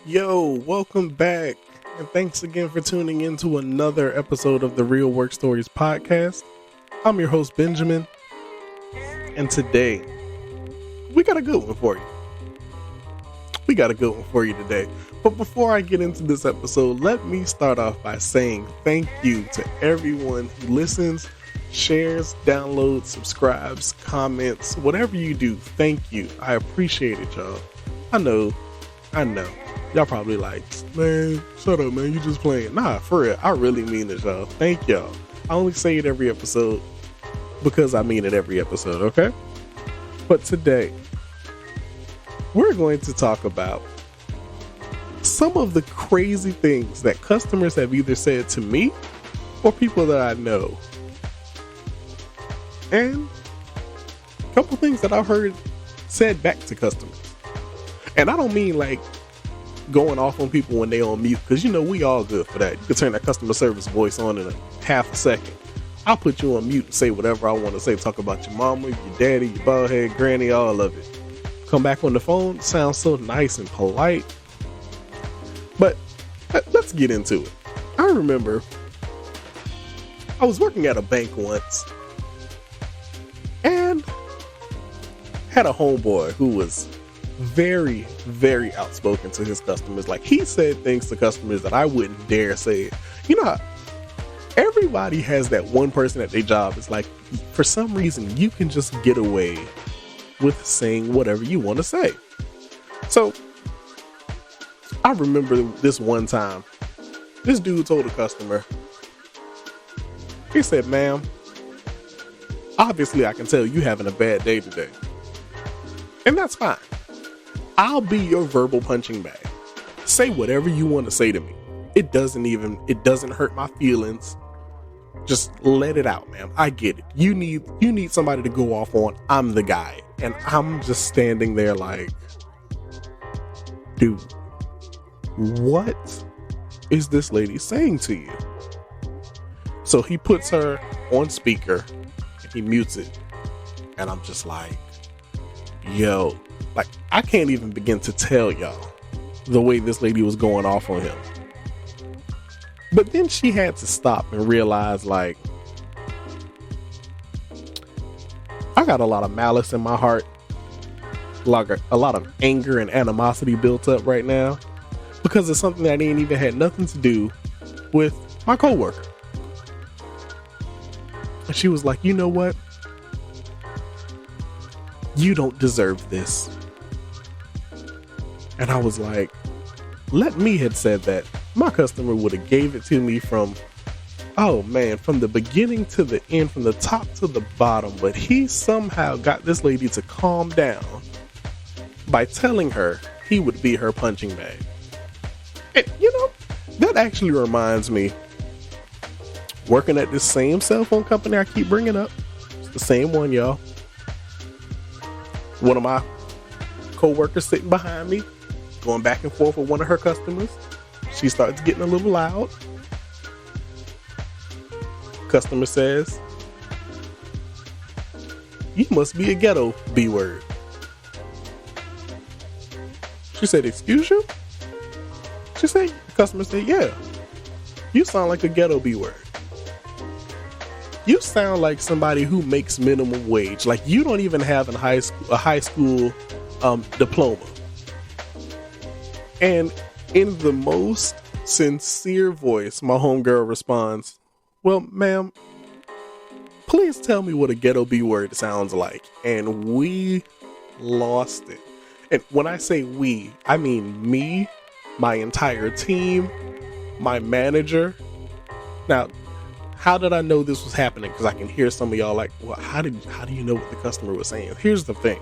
Yo, welcome back. And thanks again for tuning in to another episode of the Real Work Stories podcast. I'm your host, Benjamin. And today, we got a good one for you. Today. But before I get into this episode, let me start off by saying thank you to everyone who listens, shares, downloads, subscribes, comments, whatever you do. Thank you. I appreciate it, y'all. I know. Y'all probably like, man, shut up, man. You just playing. Nah, for real. I really mean it, y'all. Thank y'all. I only say it every episode because I mean it every episode, okay? But today, we're going to talk about some of the crazy things that customers have either said to me or people that I know. And a couple things that I've heard said back to customers. And I don't mean like going off on people when they on mute, because you know we all good for that. You can turn that customer service voice on in a half a second. I'll put you on mute and say whatever I want to say. Talk about your mama, your daddy, your bald head granny, all of it. Come back on the phone, sounds so nice and polite. But let's get into it. I remember I was working at a bank once and had a homeboy who was very, very outspoken to his customers. Like, he said things to customers that I wouldn't dare say. You know how everybody has that one person at their job. It's like, for some reason, you can just get away with saying whatever you want to say. So I remember this one time, this dude told a customer, he said, "Ma'am, obviously I can tell you having a bad day today. And that's fine. I'll be your verbal punching bag. Say whatever you want to say to me. It doesn't hurt my feelings. Just let it out, ma'am. I get it. You need somebody to go off on. I'm the guy." And I'm just standing there like, dude, what is this lady saying to you? So he puts her on speaker and he mutes it. And I'm just like, yo, like, I can't even begin to tell y'all the way this lady was going off on him. But then she had to stop and realize, like, I got a lot of malice in my heart, like a lot of anger and animosity built up right now because of something that ain't even had nothing to do with my coworker. And she was like, "You know what? You don't deserve this." And I was like, let me had said that, my customer would have gave it to me from the beginning to the end, from the top to the bottom. But he somehow got this lady to calm down by telling her he would be her punching bag. And you know, that actually reminds me, working at this same cell phone company I keep bringing up, it's the same one, y'all. One of my co-workers sitting behind me, going back and forth with one of her customers. She starts getting a little loud. Customer says, "You must be a ghetto B word." She said, "Excuse you?" She said, the customer said, "Yeah, you sound like a ghetto B word. You sound like somebody who makes minimum wage. Like, you don't even have a high school diploma." And in the most sincere voice, my homegirl responds, "Well, ma'am, please tell me what a ghetto B word sounds like." And we lost it. And when I say we, I mean me, my entire team, my manager. Now, how did I know this was happening? Because I can hear some of y'all like, well, how do you know what the customer was saying? Here's the thing.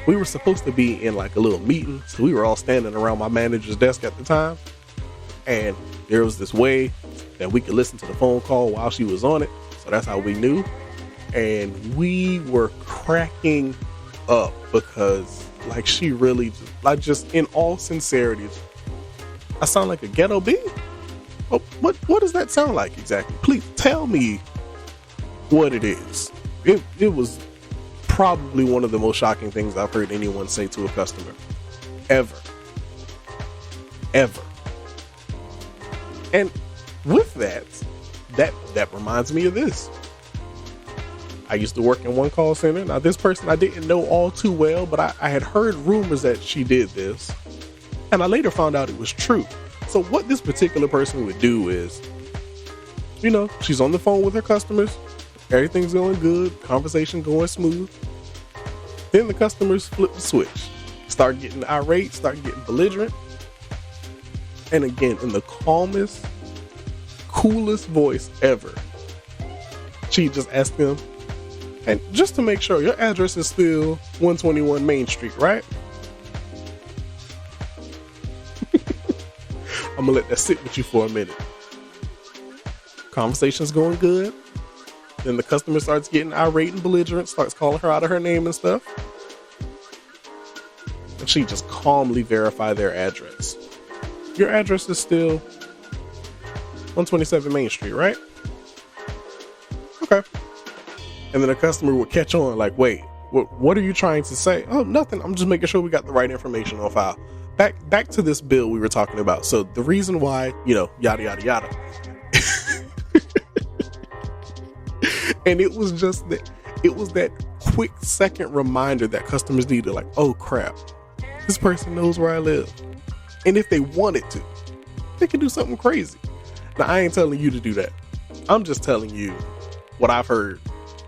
We were supposed to be in like a little meeting. So we were all standing around my manager's desk at the time. And there was this way that we could listen to the phone call while she was on it. So that's how we knew. And we were cracking up because, like, she really, like, just in all sincerity, I sound like a ghetto B? Oh, what does that sound like exactly? Please tell me what it is. It was probably one of the most shocking things I've heard anyone say to a customer ever. ever. And with that reminds me of this. I used to work in one call center. Now, this person I didn't know all too well, but I had heard rumors that she did this. And I later found out it was true. So what this particular person would do is, she's on the phone with her customers. Everything's going good. Conversation going smooth. Then the customers flip the switch. Start getting irate, start getting belligerent. And again, in the calmest, coolest voice ever, she just asked them, and just to make sure, your address is still 121 Main Street, right? I'm gonna let that sit with you for a minute. Conversation's going good. Then the customer starts getting irate and belligerent, starts calling her out of her name and stuff. And she just calmly verified their address. Your address is still 127 Main Street, right? Okay. And then the customer would catch on like, wait, what are you trying to say? Oh, nothing. I'm just making sure we got the right information on file. Back to this bill we were talking about. So the reason why, yada, yada, yada. And it was just that quick second reminder that customers needed, like, oh crap, this person knows where I live. And if they wanted to, they could do something crazy. Now, I ain't telling you to do that. I'm just telling you what I've heard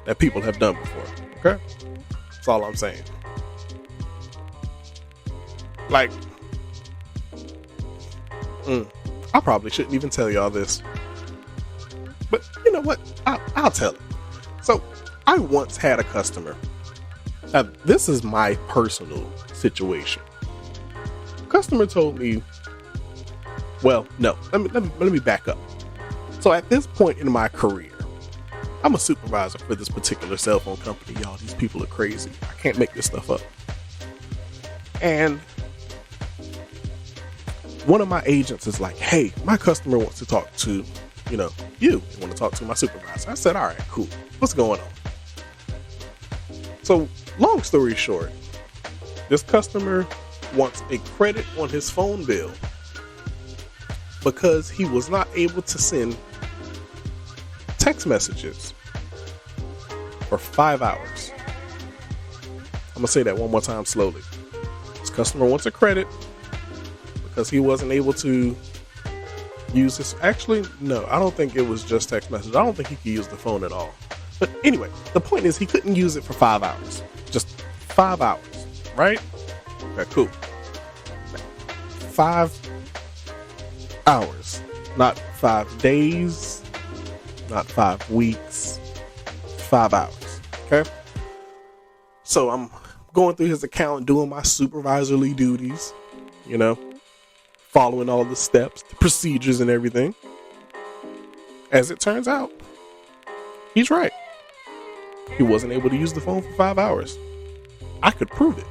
that people have done before. Okay? That's all I'm saying. Like, I probably shouldn't even tell y'all this. But you know what? I'll tell it. So, I once had a customer. Now, this is my personal situation. Customer told me, well, no, let me back up. So at this point in my career, I'm a supervisor for this particular cell phone company. Y'all, these people are crazy. I can't make this stuff up. And one of my agents is like, hey, my customer wants to talk to, you. They want to talk to my supervisor. I said, all right, cool. What's going on? So long story short, this customer wants a credit on his phone bill because he was not able to send text messages for 5 hours. I'm gonna say that one more time slowly. This customer wants a credit because he wasn't able to use his, actually, no, I don't think it was just text message. I don't think he could use the phone at all. But anyway, the point is he couldn't use it for 5 hours. Just 5 hours, right? Okay, cool. 5 hours, not 5 days, not 5 weeks, 5 hours. Okay. So I'm going through his account, doing my supervisory duties, following all the steps, the procedures and everything. As it turns out, he's right. He wasn't able to use the phone for 5 hours. I could prove it.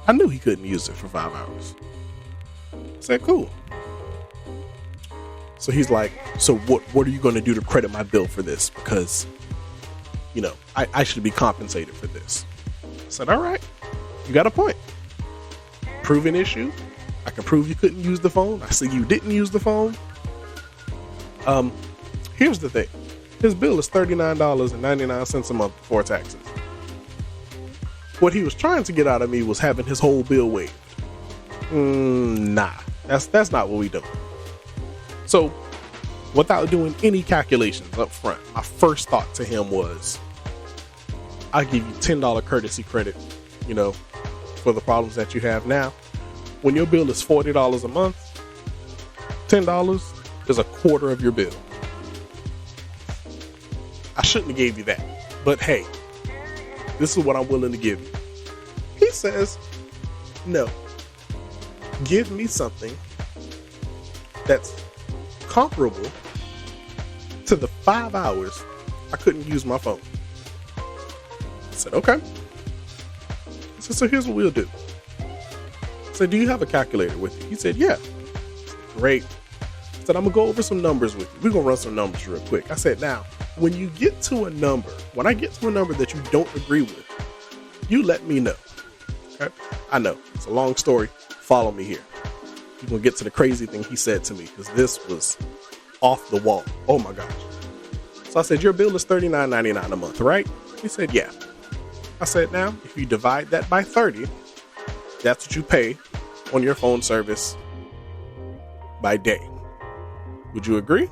I knew he couldn't use it for 5 hours. I said, cool. So he's like, so what are you going to do to credit my bill for this? Because, I should be compensated for this. I said, all right, you got a point. Proven issue. I can prove you couldn't use the phone. I see you didn't use the phone. Here's the thing. His bill is $39.99 a month before taxes. What he was trying to get out of me was having his whole bill waived. Nah, that's not what we do. So, without doing any calculations up front, my first thought to him was, I'll give you $10 courtesy credit, for the problems that you have now. When your bill is $40 a month, $10 is a quarter of your bill. I shouldn't have gave you that, but hey, this is what I'm willing to give you. He says, no, give me something that's comparable to the 5 hours I couldn't use my phone. I said, okay. I said, so here's what we'll do. I said, do you have a calculator with you? He said, yeah. I said, great. I said, I'm gonna go over some numbers with you. We're gonna run some numbers real quick. I said, now, when I get to a number that you don't agree with, you let me know. Okay? I know it's a long story. Follow me here. We're going to get to the crazy thing he said to me because this was off the wall. Oh my gosh. So I said, your bill is $39.99 a month, right? He said, yeah. I said, now, if you divide that by 30, that's what you pay on your phone service by day. Would you agree?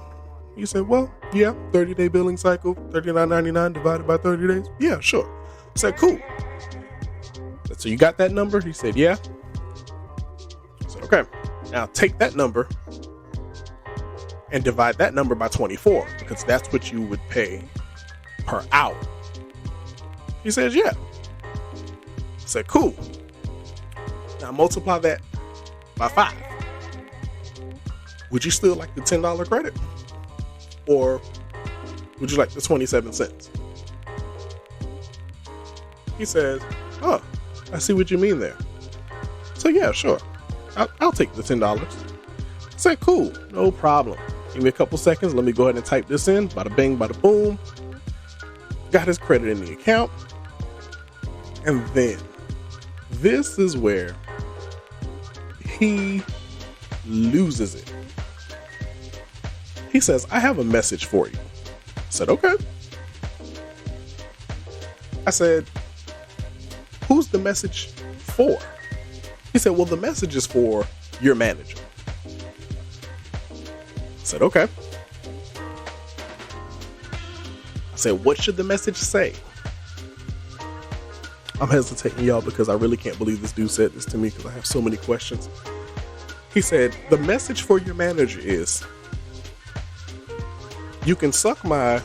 He said, well, yeah, 30-day billing cycle, $39.99 divided by 30 days. Yeah, sure. I said, cool. So you got that number? He said, yeah. I said, okay. Now take that number and divide that number by 24 because that's what you would pay per hour. He says, yeah. I said, cool. Now multiply that by 5. Would you still like the $10 credit? Or would you like the 27 cents? He says, oh, I see what you mean there. So yeah, sure. I'll take the $10. I said, cool, no problem. Give me a couple seconds. Let me go ahead and type this in. Bada bing, bada boom. Got his credit in the account. And then this is where he loses it. He says, I have a message for you. I said, okay. I said, who's the message for? He said, well, the message is for your manager. I said, okay. I said, what should the message say? I'm hesitating, y'all, because I really can't believe this dude said this to me because I have so many questions. He said, the message for your manager is, you can suck my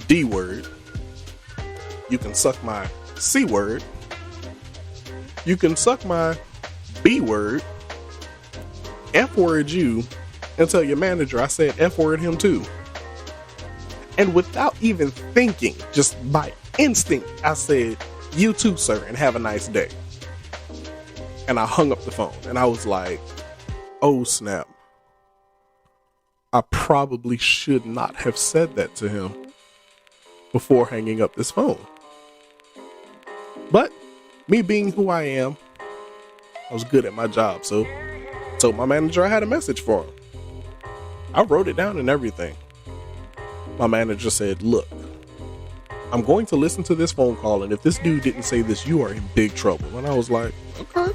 D word. You can suck my C word. You can suck my B word. F word you and tell your manager I said F word him too. And without even thinking, just by instinct, I said, you too, sir, and have a nice day. And I hung up the phone and I was like, oh snap. I probably should not have said that to him before hanging up this phone. But me being who I am, I was good at my job. So I told my manager I had a message for him. I wrote it down and everything. My manager said, look, I'm going to listen to this phone call. And if this dude didn't say this, you are in big trouble. And I was like, okay.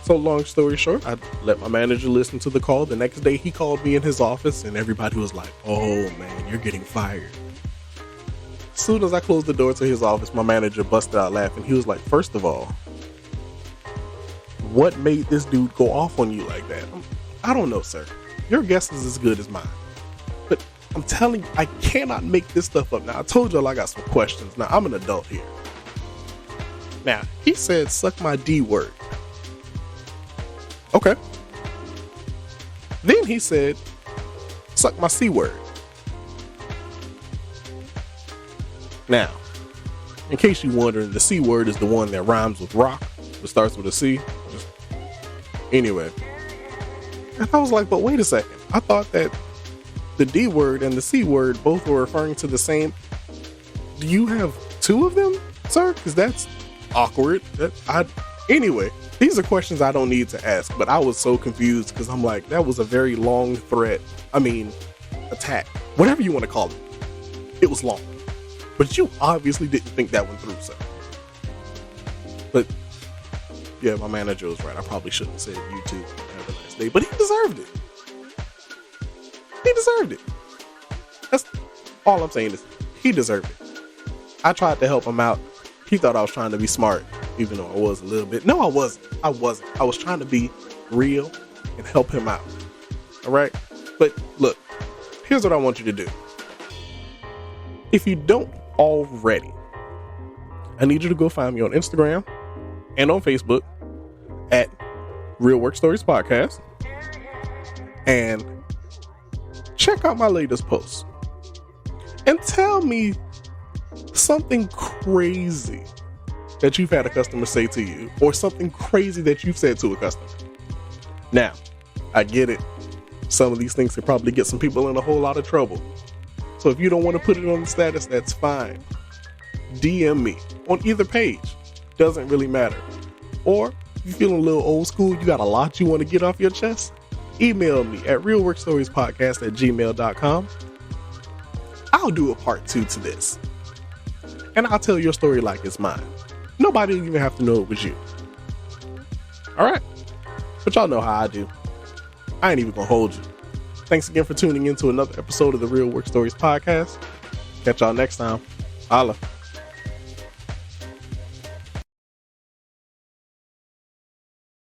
So long story short, I let my manager listen to the call. The next day he called me in his office and everybody was like, oh man, you're getting fired. As soon as I closed the door to his office, my manager busted out laughing. He was like, first of all, what made this dude go off on you like that? I don't know, sir. Your guess is as good as mine. But I'm telling you, I cannot make this stuff up. Now, I told y'all I got some questions. Now, I'm an adult here. Now, he said, suck my D word. Okay. Then he said, suck my C word. Now, in case you're wondering, the C word is the one that rhymes with rock. It starts with a C. Anyway. And I was like, but wait a second. I thought that the D word and the C word both were referring to the same. Do you have two of them, sir? Because that's awkward. Anyway, these are questions I don't need to ask, but I was so confused because I'm like, that was a very long threat. I mean, attack, whatever you want to call it. It was long, but you obviously didn't think that one through, sir. But yeah, my manager was right. I probably shouldn't have said you too. Have a nice day, but he deserved it. He deserved it. That's all I'm saying is he deserved it. I tried to help him out. He thought I was trying to be smart, even though I was a little bit. No, I wasn't. I was trying to be real and help him out. All right. But look, here's what I want you to do. If you don't already, I need you to go find me on Instagram and on Facebook at Real Work Stories Podcast and check out my latest post and tell me something crazy that you've had a customer say to you, or something crazy that you've said to a customer. Now, I get it. Some of these things could probably get some people in a whole lot of trouble. So if you don't want to put it on the status, that's fine. DM me on either page. Doesn't really matter. Or You feeling a little old school? You got a lot you want to get off your chest? Email me at realworkstoriespodcast@gmail.com. I'll do a part 2 to this. And I'll tell your story like it's mine. Nobody will even have to know it was you. Alright? But y'all know how I do. I ain't even gonna hold you. Thanks again for tuning in to another episode of the Real Work Stories Podcast. Catch y'all next time. Holla.